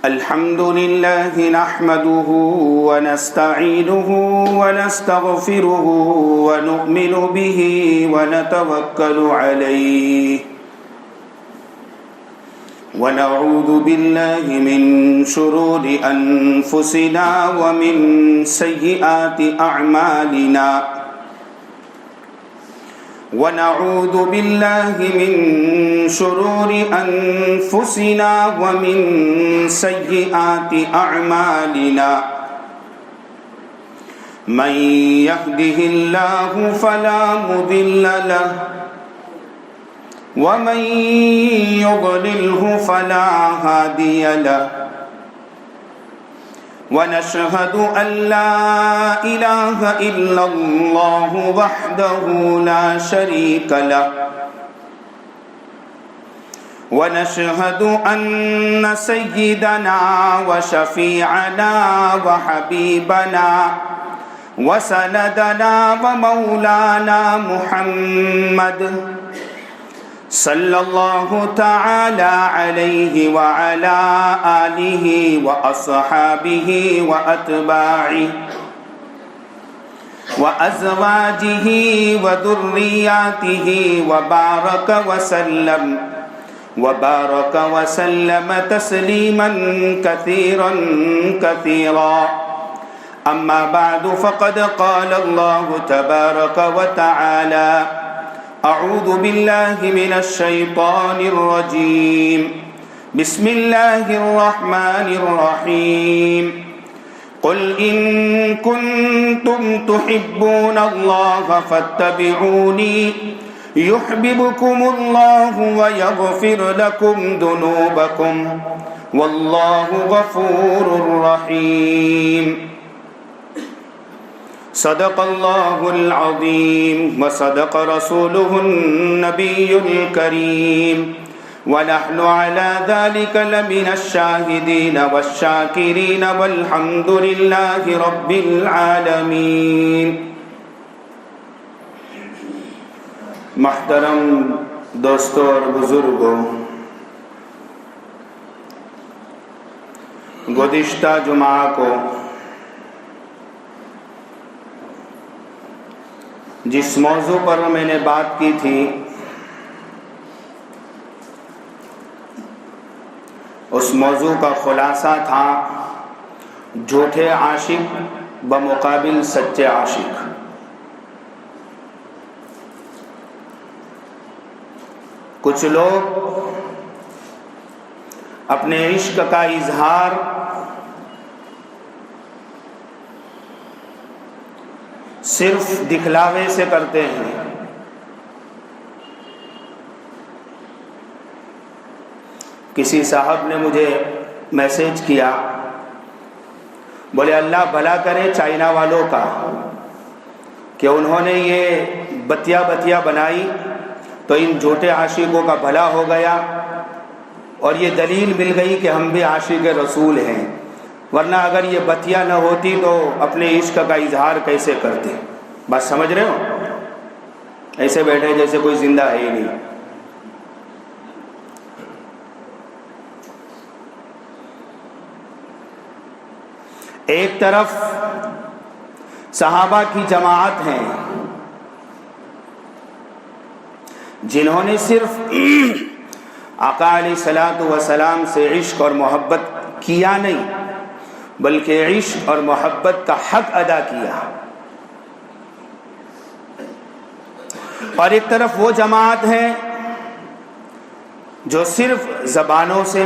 الحمد لله نحمده ونستعينه ونستغفره ونؤمن به ونتوكل عليه ونعوذ بالله من شرور أنفسنا ومن سيئات أعمالنا ونعوذ بالله من شرور أنفسنا ومن سيئات أعمالنا من يهده الله فلا مضل له ومن يضلله فلا هادي له ونشهد أن لا إله إلا الله وحده لا شريك له ونشهد أن سيدنا وشفيعنا وحبيبنا وسندنا ومولانا محمد صلى الله تعالى عليه وعلى آله وأصحابه وأتباعه وأزواجه وذرياته وبارك وسلم تسليما كثيرا كثيرا أما بعد فقد قال الله تبارك وتعالى أعوذ بالله من الشيطان الرجيم بسم الله الرحمن الرحيم قل إن كنتم تحبون الله فاتبعوني يحببكم الله ويغفر لكم ذنوبكم والله غفور رحيم صدق الله العظيم وصدق رسوله النبي الكريم ونحن على ذلك لمن الشاهدين والشاكرين والحمد لله رب العالمين. محترم دوستوں اور بزرگوں، گزشتہ جمعہ کو جس موضوع پر میں نے بات کی تھی اس موضوع کا خلاصہ تھا جھوٹے عاشق بمقابل سچے عاشق. کچھ لوگ اپنے عشق کا اظہار صرف دکھلاوے سے کرتے ہیں. کسی صاحب نے مجھے میسج کیا، بولے اللہ بھلا کرے چائنا والوں کا کہ انہوں نے یہ بتیا بنائی تو ان جھوٹے عاشقوں کا بھلا ہو گیا اور یہ دلیل مل گئی کہ ہم بھی عاشق رسول ہیں، ورنہ اگر یہ بتیا نہ ہوتی تو اپنے عشق کا اظہار کیسے کرتے. بات سمجھ رہے ہو؟ ایسے بیٹھے جیسے کوئی زندہ ہے ہی نہیں. ایک طرف صحابہ کی جماعت ہیں جنہوں نے صرف آقا علیہ الصلوۃ والسلام سے عشق اور محبت کیا نہیں بلکہ عشق اور محبت کا حق ادا کیا، اور ایک طرف وہ جماعت ہے جو صرف زبانوں سے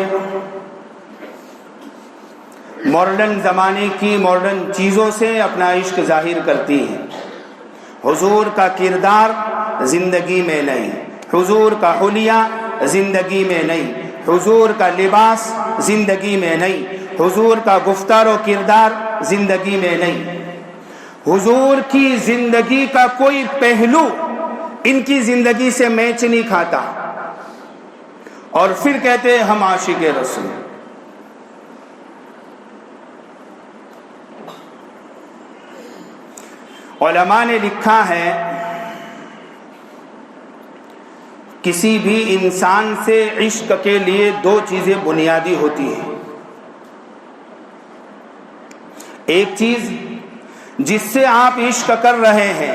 ماڈرن زمانے کی ماڈرن چیزوں سے اپنا عشق ظاہر کرتی ہے. حضور کا کردار زندگی میں نہیں، حضور کا حلیہ زندگی میں نہیں، حضور کا لباس زندگی میں نہیں، حضور کا گفتار و کردار زندگی میں نہیں، حضور کی زندگی کا کوئی پہلو ان کی زندگی سے میچ نہیں کھاتا، اور پھر کہتے ہیں ہم عاشق رسول. علماء نے لکھا ہے کسی بھی انسان سے عشق کے لیے دو چیزیں بنیادی ہوتی ہیں. ایک چیز جس سے آپ عشق کر رہے ہیں،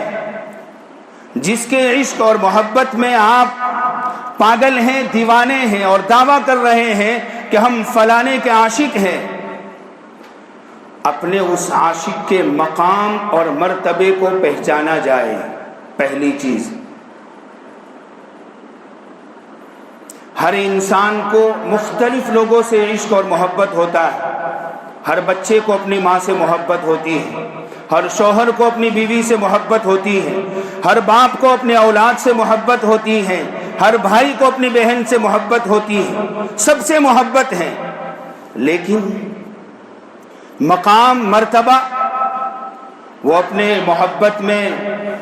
جس کے عشق اور محبت میں آپ پاگل ہیں، دیوانے ہیں اور دعویٰ کر رہے ہیں کہ ہم فلانے کے عاشق ہیں، اپنے اس عاشق کے مقام اور مرتبے کو پہچانا جائے۔ پہلی چیز، ہر انسان کو مختلف لوگوں سے عشق اور محبت ہوتا ہے۔ ہر بچے کو اپنی ماں سے محبت ہوتی ہے، ہر شوہر کو اپنی بیوی سے محبت ہوتی ہے، ہر باپ کو اپنے اولاد سے محبت ہوتی ہے، ہر بھائی کو اپنی بہن سے محبت ہوتی ہے، سب سے محبت ہے۔ لیکن مقام، مرتبہ، وہ اپنے محبت میں،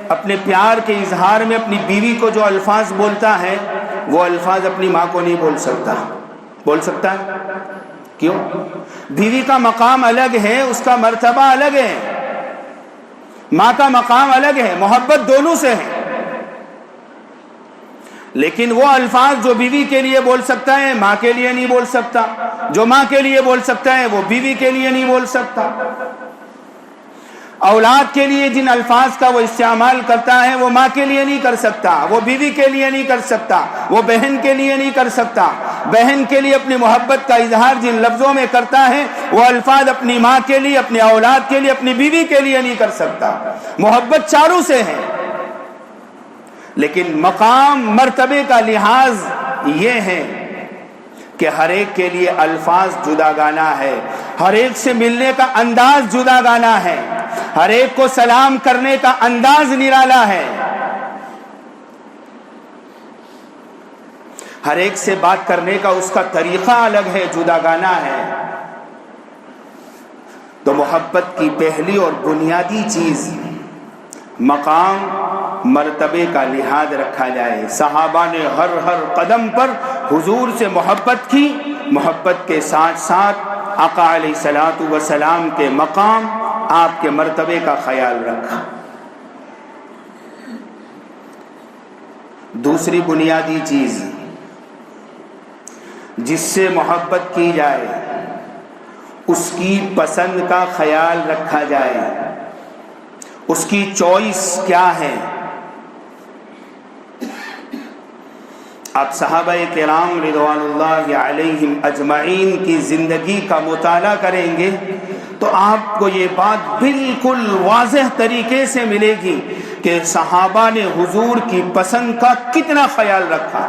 اپنے پیار کے اظہار میں اپنی بیوی کو جو الفاظ بولتا ہے وہ الفاظ اپنی ماں کو نہیں بول سکتا۔ بول سکتا ہے؟ کیوں؟ بیوی کا مقام الگ ہے، اس کا مرتبہ الگ ہے، ماں کا مقام الگ ہے، محبت دونوں سے ہے۔ لیکن وہ الفاظ جو بیوی کے لیے بول سکتا ہے ماں کے لیے نہیں بول سکتا، جو ماں کے لیے بول سکتا ہے وہ بیوی کے لیے نہیں بول سکتا۔ اولاد کے لیے جن الفاظ کا وہ استعمال کرتا ہے وہ ماں کے لیے نہیں کر سکتا، وہ بیوی کے لیے نہیں کر سکتا، وہ بہن کے لیے نہیں کر سکتا۔ بہن کے لیے اپنی محبت کا اظہار جن لفظوں میں کرتا ہے وہ الفاظ اپنی ماں کے لیے، اپنے اولاد کے لیے، اپنی بیوی کے لیے نہیں کر سکتا۔ محبت چاروں سے ہے، لیکن مقام، مرتبے کا لحاظ یہ ہے کہ ہر ایک کے لیے الفاظ جدا گانا ہے، ہر ایک سے ملنے کا انداز جدا گانا ہے، ہر ایک کو سلام کرنے کا انداز نرالا ہے، ہر ایک سے بات کرنے کا اس کا طریقہ الگ ہے، جدا گانا ہے۔ تو محبت کی پہلی اور بنیادی چیز مقام، مرتبے کا لحاظ رکھا جائے۔ صحابہ نے ہر قدم پر حضور سے محبت کی، محبت کے ساتھ ساتھ آقا علیہ الصلوۃ والسلام کے مقام، آپ کے مرتبے کا خیال رکھا۔ دوسری بنیادی چیز جس سے محبت کی جائے اس کی پسند کا خیال رکھا جائے، اس کی چوائس کیا ہے۔ آپ صحابہ کرام رضوان اللہ علیہم اجمعین کی زندگی کا مطالعہ کریں گے تو آپ کو یہ بات بالکل واضح طریقے سے ملے گی کہ صحابہ نے حضور کی پسند کا کتنا خیال رکھا۔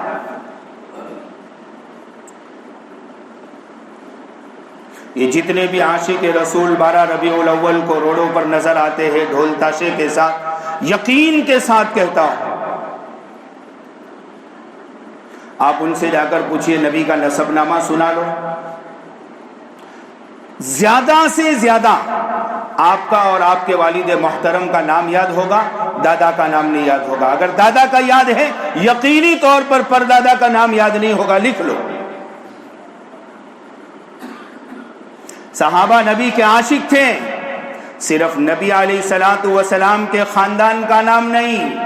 یہ جتنے بھی عاشق رسول 12 ربیع الاول کو روڈوں پر نظر آتے ہیں ڈھول تاشے کے ساتھ، یقین کے ساتھ کہتا ہوں آپ ان سے جا کر پوچھئے نبی کا نسب نامہ سنا لو، زیادہ سے زیادہ آپ کا اور آپ کے والد محترم کا نام یاد ہوگا، دادا کا نام نہیں یاد ہوگا۔ اگر دادا کا یاد ہے یقینی طور پر پردادا کا نام یاد نہیں ہوگا، لکھ لو۔ صحابہ نبی کے عاشق تھے، صرف نبی علیہ الصلوۃ والسلام کے خاندان کا نام نہیں،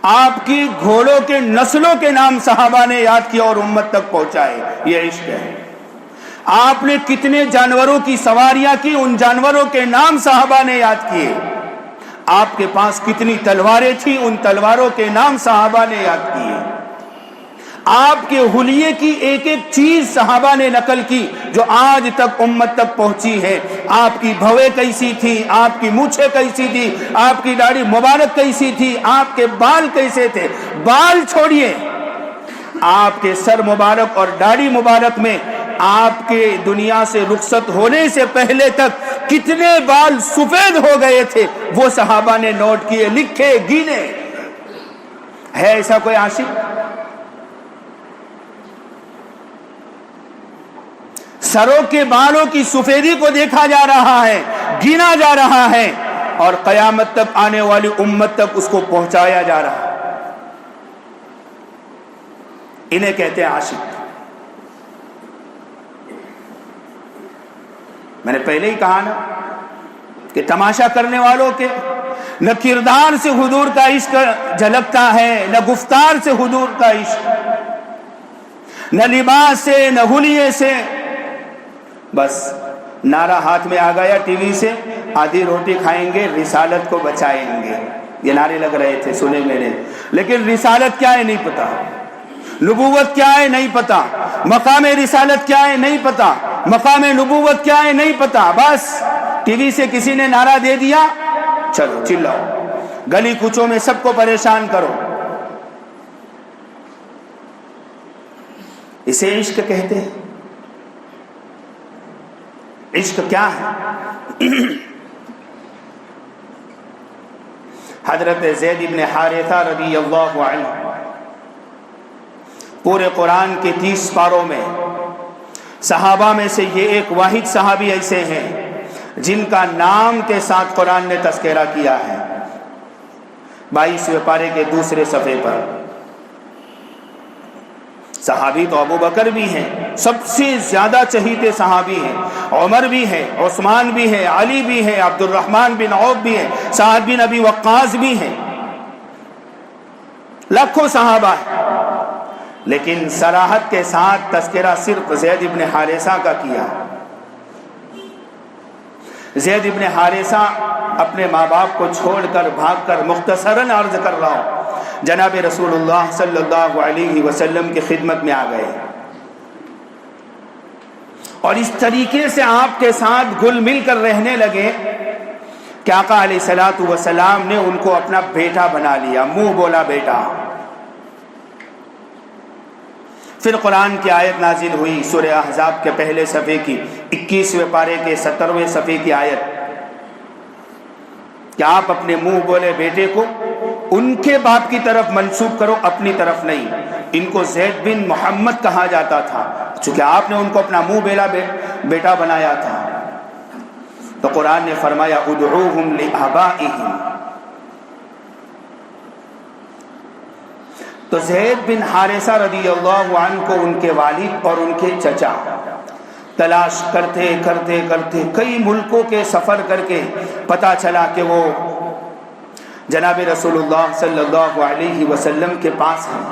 آپ کی گھوڑوں کے نسلوں کے نام صحابہ نے یاد کیا اور امت تک پہنچائے۔ یہ عشق ہے۔ آپ نے کتنے جانوروں کی سواریاں کی، ان جانوروں کے نام صحابہ نے یاد کیے۔ آپ کے پاس کتنی تلواریں تھیں، ان تلواروں کے نام صحابہ نے یاد کیے۔ آپ کے حلیے کی ایک ایک چیز صحابہ نے نقل کی جو آج تک امت تک پہنچی ہے۔ آپ کی بھویں کیسی تھی، آپ کی مونچھیں کیسی تھی، آپ کی داڑھی مبارک کیسی تھی، آپ کے بال کیسے تھے، بال چھوڑیے، آپ کے سر مبارک اور داڑھی مبارک میں آپ کے دنیا سے رخصت ہونے سے پہلے تک کتنے بال سفید ہو گئے تھے، وہ صحابہ نے نوٹ کیے، لکھے، گینے۔ ہے ایسا کوئی عاشق؟ سروں کے بالوں کی سفیدی کو دیکھا جا رہا ہے، گنا جا رہا ہے، اور قیامت تک آنے والی امت تک اس کو پہنچایا جا رہا ہے۔ انہیں کہتے ہیں عاشق۔ میں نے پہلے ہی کہا نا کہ تماشا کرنے والوں کے نہ کردار سے حضور کا عشق جھلکتا ہے، نہ گفتار سے حضور کا عشق، نہ لباس سے، نہ حلیے سے، بس نعرہ ہاتھ میں آ گیا ٹی وی سے، آدھی روٹی کھائیں گے، رسالت کو بچائیں گے، یہ نعرے لگ رہے تھے، سنے میں نے، لیکن رسالت کیا ہے نہیں پتا، نبوت کیا ہے نہیں پتا، مقام رسالت کیا ہے نہیں پتا، مقام نبوت کیا ہے نہیں پتا، بس ٹی وی سے کسی نے نعرہ دے دیا، چلو چلاؤ، گلی کوچوں میں سب کو پریشان کرو۔ اسے عشق کہتے ہیں۔ عشق کیا ہے؟ حضرت زید بن حارثہ رضی اللہ عنہ پورے قرآن کے 30 پاروں میں صحابہ میں سے یہ ایک واحد صحابی ایسے ہیں جن کا نام کے ساتھ قرآن نے تذکرہ کیا ہے 22ویں پارے کے دوسرے صفحے پر۔ صحابی تو ابو بکر بھی ہیں، سب سے زیادہ چہیتے صحابی ہیں، عمر بھی ہے، عثمان بھی ہے، علی بھی ہے، عبد الرحمن بن عوف بھی ہے، سعد بن ابی وقاص بھی ہیں، لاکھوں صحابہ ہیں، لیکن صراحت کے ساتھ تذکرہ صرف زید بن حارثہ کا کیا۔ زید بن حارثہ اپنے ماں باپ کو چھوڑ کر بھاگ کر، مختصراً عرض کر رہا ہوں، جناب رسول اللہ صلی اللہ علیہ وسلم کی خدمت میں آ گئے، اور اس طریقے سے آپ کے ساتھ گل مل کر رہنے لگے کہ آقا علیہ الصلوۃ والسلام نے ان کو اپنا بیٹا بنا لیا، منہ بولا بیٹا۔ پھر قرآن کی آیت نازل ہوئی، سورہ احزاب کے پہلے صفحے کی 21ویں پارے کے 17ویں صفحے کی آیت، کہ آپ اپنے منہ بولے بیٹے کو ان کے باپ کی طرف منسوب کرو، اپنی طرف نہیں۔ ان کو زید بن محمد کہا جاتا تھا، چونکہ آپ نے ان کو اپنا منہ بولا بیٹا بنایا تھا۔ تو قرآن نے فرمایا ادعوہم لآبائہم، تو زید بن حارثہ رضی اللہ عنہ کو ان کے والد اور ان کے چچا تلاش کرتے کرتے کرتے کئی ملکوں کے سفر کر کے پتہ چلا کہ وہ جناب رسول اللہ صلی اللہ علیہ وسلم کے پاس ہیں۔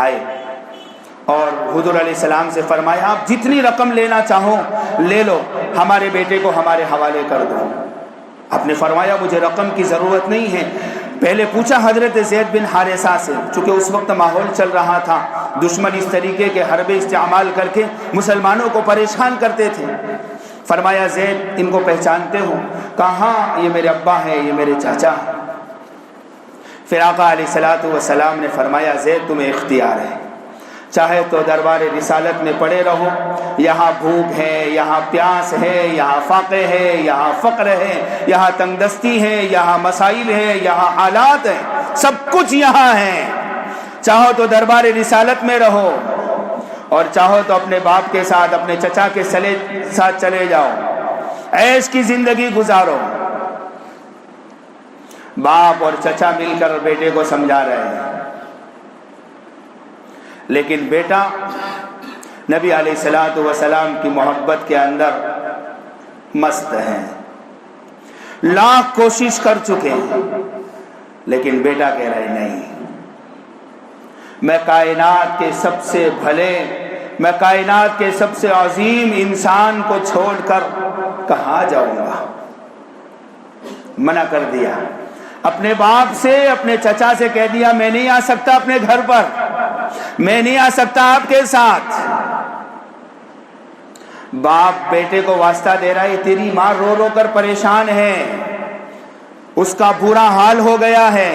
آئے اور حضور علیہ السلام سے فرمایا آپ جتنی رقم لینا چاہو لے لو، ہمارے بیٹے کو ہمارے حوالے کر دو۔ آپ نے فرمایا مجھے رقم کی ضرورت نہیں ہے۔ پہلے پوچھا حضرت زید بن حارثہ سے، چونکہ اس وقت ماحول چل رہا تھا، دشمن اس طریقے کے حربے استعمال کر کے مسلمانوں کو پریشان کرتے تھے۔ فرمایا زید ان کو پہچانتے ہو؟ کہاں، یہ میرے ابا ہیں، یہ میرے چاچا ہیں۔ پھر آقا علیہ الصلوۃ والسلام نے فرمایا زید تمہیں اختیار ہے، چاہے تو دربار رسالت میں پڑے رہو، یہاں بھوک ہے، یہاں پیاس ہے، یہاں فاقے ہے، یہاں فقر ہے، یہاں تنگ دستی ہے، یہاں مسائل ہے، یہاں حالات ہیں، سب کچھ یہاں ہے۔ چاہو تو دربار رسالت میں رہو، اور چاہو تو اپنے باپ کے ساتھ، اپنے چچا کے ساتھ چلے جاؤ، عیش کی زندگی گزارو۔ باپ اور چچا مل کر بیٹے کو سمجھا رہے ہیں، لیکن بیٹا نبی علیہ الصلوۃ والسلام کی محبت کے اندر مست ہے، لاکھ کوشش کر چکے ہیں، لیکن بیٹا کہہ رہے نہیں، میں کائنات کے سب سے بھلے، میں کائنات کے سب سے عظیم انسان کو چھوڑ کر کہاں جاؤں گا؟ منع کر دیا۔ اپنے باپ سے، اپنے چچا سے کہہ دیا میں نہیں آ سکتا اپنے گھر پر، میں نہیں آ سکتا آپ کے ساتھ۔ باپ بیٹے کو واسطہ دے رہا ہے، تیری ماں رو رو کر پریشان ہے، اس کا برا حال ہو گیا ہے۔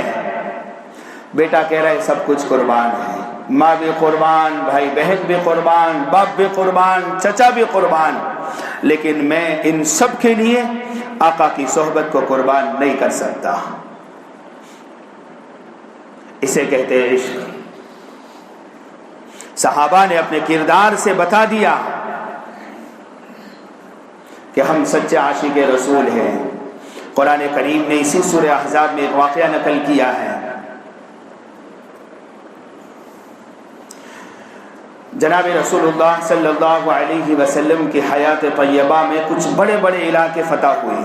بیٹا کہہ رہا ہے سب کچھ قربان ہے، ماں بھی قربان، بھائی بہن بھی قربان، باپ بھی قربان، چچا بھی قربان، لیکن میں ان سب کے لیے آقا کی صحبت کو قربان نہیں کر سکتا۔ اسے کہتے ہیں عشق۔ صحابہ نے اپنے کردار سے بتا دیا کہ ہم سچے عاشق رسول ہیں۔ قرآن کریم نے اسی سورہ احزاب میں ایک واقعہ نقل کیا ہے۔ جناب رسول اللہ صلی اللہ علیہ وسلم کی حیات طیبہ میں کچھ بڑے بڑے علاقے فتح ہوئے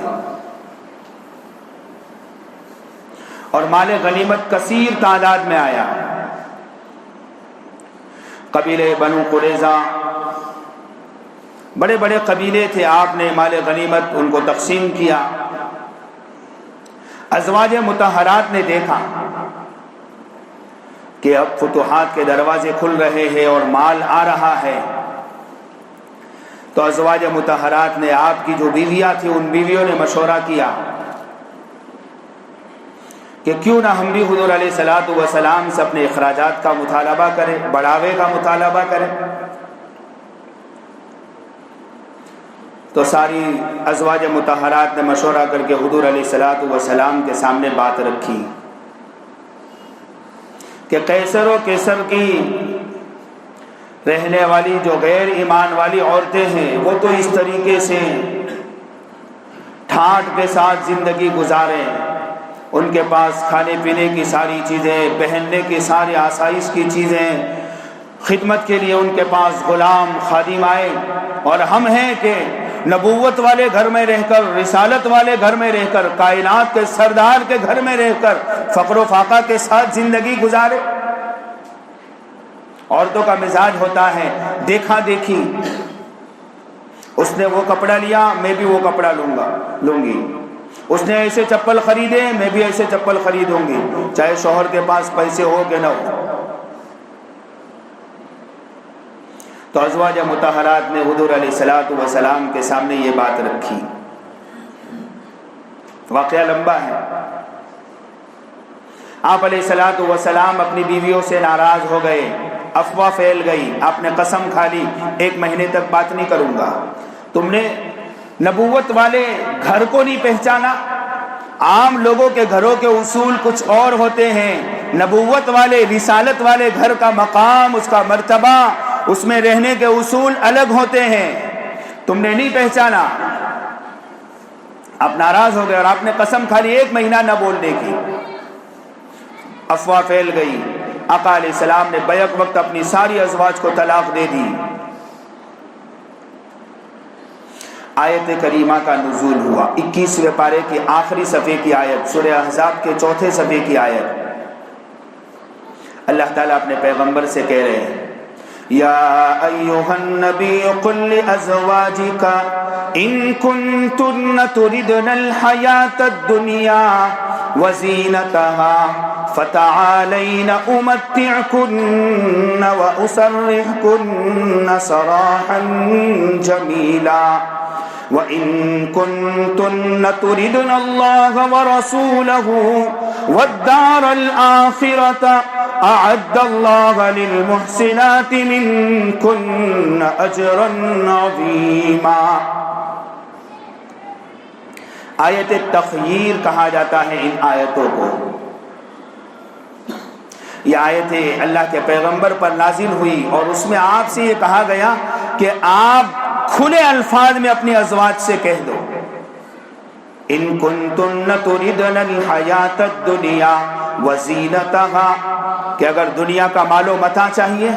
اور مال غنیمت کثیر تعداد میں آیا۔ قبیلہ بنو قریظہ، بڑے بڑے قبیلے تھے، آپ نے مال غنیمت ان کو تقسیم کیا۔ ازواج مطہرات نے دیکھا کہ اب فتوحات کے دروازے کھل رہے ہیں اور مال آ رہا ہے، تو ازواج مطہرات نے آپ کی جو بیویاں تھیں ان بیویوں نے مشورہ کیا کہ کیوں نہ ہم بھی حضور علیہ الصلوۃ والسلام سے اپنے اخراجات کا مطالبہ کریں، بڑھاوے کا مطالبہ کریں۔ تو ساری ازواج مطہرات نے مشورہ کر کے حضور علیہ الصلوۃ والسلام کے سامنے بات رکھی کہ قیصر و کیسر کی رہنے والی جو غیر ایمان والی عورتیں ہیں وہ تو اس طریقے سے ٹھاٹ کے ساتھ زندگی گزاریں، ان کے پاس کھانے پینے کی ساری چیزیں، پہننے کی ساری آسائش کی چیزیں، خدمت کے لیے ان کے پاس غلام خادم آئے، اور ہم ہیں کہ نبوت والے گھر میں رہ کر، رسالت والے گھر میں رہ کر، کائنات کے سردار کے گھر میں رہ کر فقر و فاقہ کے ساتھ زندگی گزارے۔ عورتوں کا مزاج ہوتا ہے دیکھا دیکھی، اس نے وہ کپڑا لیا میں بھی وہ کپڑا لوں گی، اس نے ایسے چپل خریدے میں بھی ایسے چپل خریدوں گی، چاہے شوہر کے پاس پیسے ہو کہ نہ ہو۔ تو ازواج مطہرات نے حضور علیہ الصلوۃ والسلام کے سامنے یہ بات رکھی۔ واقعہ لمبا ہے۔ آپ علیہ الصلوۃ والسلام اپنی بیویوں سے ناراض ہو گئے، افواہ پھیل گئی، آپ نے قسم کھا لی 1 مہینے تک بات نہیں کروں گا۔ تم نے نبوت والے گھر کو نہیں پہچانا؟ عام لوگوں کے گھروں کے اصول کچھ اور ہوتے ہیں، نبوت والے رسالت والے گھر کا مقام، اس کا مرتبہ، اس میں رہنے کے اصول الگ ہوتے ہیں، تم نے نہیں پہچانا۔ آپ ناراض ہو گئے اور آپ نے قسم کھا لی 1 مہینہ نہ بولنے کی۔ افواہ پھیل گئی، آقا علیہ السلام نے بیک وقت اپنی ساری ازواج کو طلاق دے دی۔ آیت کریمہ کا نزول ہوا، 21ویں پارے کی آخری صفحے کی آیت، سورہ احزاب کے 4تھے صفحے کی آیت۔ اللہ تعالیٰ اپنے پیغمبر سے کہہ رہے ہیں یا ایھا النبی قل لازواجک ان کنتن تردن الحیاۃ الدنیا وزینتها فتعالین امتعکن واسرحکن سراحا جمیلا وَإِن كُنتُنَّ تُرِدْنَ اللَّهَ وَرَسُولَهُ وَالدَّارَ الْآخِرَةَ أَعَدَّ اللَّهُ لِلْمُحْسِنَاتِ مِنكُنَّ أَجْرًا عَظِيمًا۔ آیت تخییر کہا جاتا ہے ان آیتوں کو۔ یہ آیتیں اللہ کے پیغمبر پر نازل ہوئی اور اس میں آپ سے یہ کہا گیا کہ آپ کھلے الفاظ میں اپنی ازواج سے کہہ دو ان کنتن تردن الحیات الدنیا وزینتها، کہ اگر دنیا کا مال و متاع چاہیے،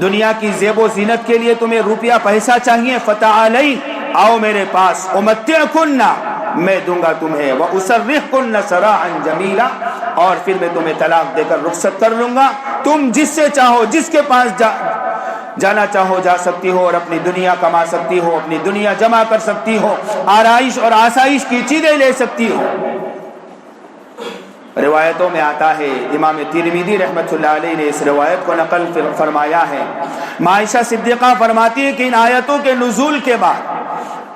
دنیا کی زیب و زینت کے لیے تمہیں روپیہ پیسہ چاہیے، فتعالین، آؤ میرے پاس، امتعکن، میں دوں گا تمہیں، واسرحکن سراحا جمیلا، اور پھر میں تمہیں طلاق دے کر رخصت کر لوں گا، تم جس سے چاہو، جس کے پاس جانا چاہو جا سکتی ہو، اور اپنی دنیا کما سکتی ہو، اپنی دنیا جمع کر سکتی ہو، آرائش اور آسائش کی چیزیں لے سکتی ہو۔ روایتوں میں آتا ہے، امام ترمذی رحمۃ اللہ علیہ نے اس روایت کو نقل فرمایا ہے، عائشہ صدیقہ فرماتی ہے کہ ان آیتوں کے نزول کے بعد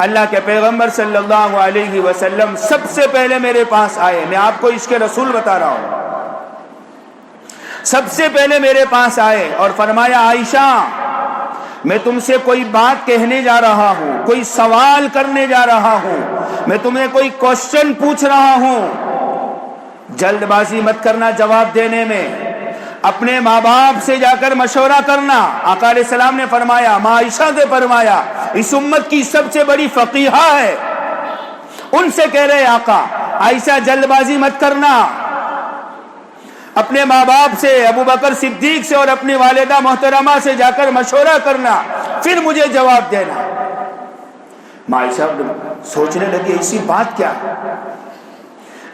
اللہ کے پیغمبر صلی اللہ علیہ وسلم سب سے پہلے میرے پاس آئے، میں آپ کو عشق رسول بتا رہا ہوں، سب سے پہلے میرے پاس آئے اور فرمایا عائشہ میں تم سے کوئی بات کہنے جا رہا ہوں، کوئی سوال کرنے جا رہا ہوں، میں تمہیں کوئی کوشچن پوچھ رہا ہوں، جلد بازی مت کرنا جواب دینے میں، اپنے ماں باپ سے جا کر مشورہ کرنا۔ آقا علیہ السلام نے فرمایا، ماں عائشہ سے فرمایا، اس امت کی سب سے بڑی فقیہہ ہے، ان سے کہہ رہے آقا عائشہ جلد بازی مت کرنا، اپنے ماں باپ سے، ابو بکر صدیق سے اور اپنی والدہ محترمہ سے جا کر مشورہ کرنا، پھر مجھے جواب دینا۔ عائشہ سوچنے لگی ایسی بات کیا؟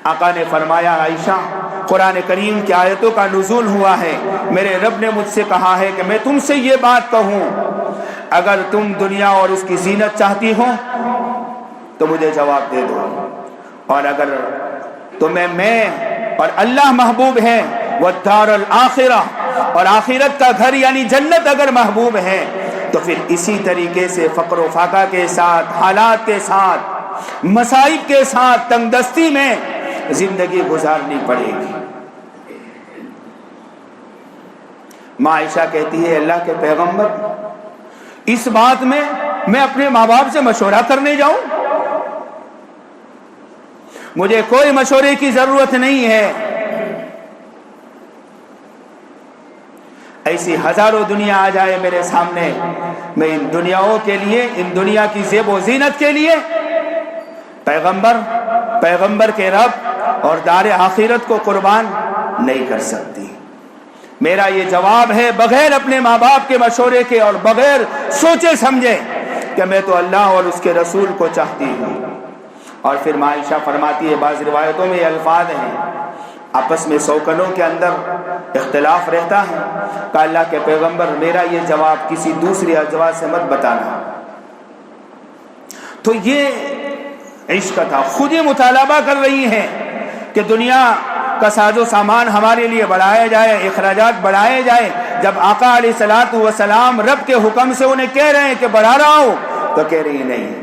آقا نے فرمایا عائشہ قرآن کریم کی آیتوں کا نزول ہوا ہے، میرے رب نے مجھ سے کہا ہے کہ میں تم سے یہ بات کہوں، اگر تم دنیا اور اس کی زینت چاہتی ہو تو مجھے جواب دے دو، اور اگر تمہیں میں اور اللہ محبوب ہے، والدار الآخرہ، اور آخرت کا گھر یعنی جنت اگر محبوب ہے، تو پھر اسی طریقے سے فقر و فاقہ کے ساتھ، حالات کے ساتھ، مصائب کے ساتھ، تنگ دستی میں زندگی گزارنی پڑے گی۔ ماں عائشہ کہتی ہے اللہ کے پیغمبر، اس بات میں میں اپنے ماں باپ سے مشورہ کرنے جاؤں؟ مجھے کوئی مشورے کی ضرورت نہیں ہے۔ ایسی ہزاروں دنیا آ جائے میرے سامنے، میں ان دنیاؤں کے لیے، ان دنیا کی زیب و زینت کے لیے پیغمبر کے رب اور دار آخرت کو قربان نہیں کر سکتی۔ میرا یہ جواب ہے بغیر اپنے ماں باپ کے مشورے کے اور بغیر سوچے سمجھے کہ میں تو اللہ اور اس کے رسول کو چاہتی ہوں۔ اور پھر ماں عائشہ فرماتی ہے، بعض روایتوں میں یہ الفاظ ہیں، آپس میں سوکنوں کے اندر اختلاف رہتا ہے کہ اللہ کے پیغمبر میرا یہ جواب کسی دوسری ازواج سے مت بتانا۔ تو یہ عشق تھا، خود ہی مطالبہ کر رہی ہیں کہ دنیا کا ساز و سامان ہمارے لیے بڑھایا جائے، اخراجات بڑھائے جائے۔ جب آقا علیہ الصلوۃ والسلام رب کے حکم سے انہیں کہہ رہے ہیں کہ بڑھا رہا ہوں، تو کہہ رہی نہیں۔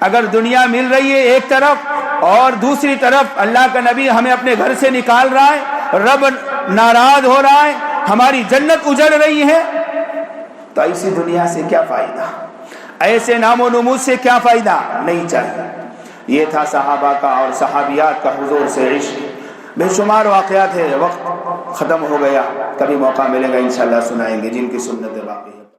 اگر دنیا مل رہی ہے ایک طرف اور دوسری طرف اللہ کا نبی ہمیں اپنے گھر سے نکال رہا ہے، رب ناراض ہو رہا ہے، ہماری جنت اجڑ رہی ہے، تو ایسی دنیا سے کیا فائدہ، ایسے نام و نمود سے کیا فائدہ؟ نہیں چاہیے۔ یہ تھا صحابہ کا اور صحابیات کا حضور سے عشق۔ بے شمار واقعات ہے، وقت ختم ہو گیا، کبھی موقع ملے گا انشاءاللہ سنائیں گے جن کی سنت باقی ہے۔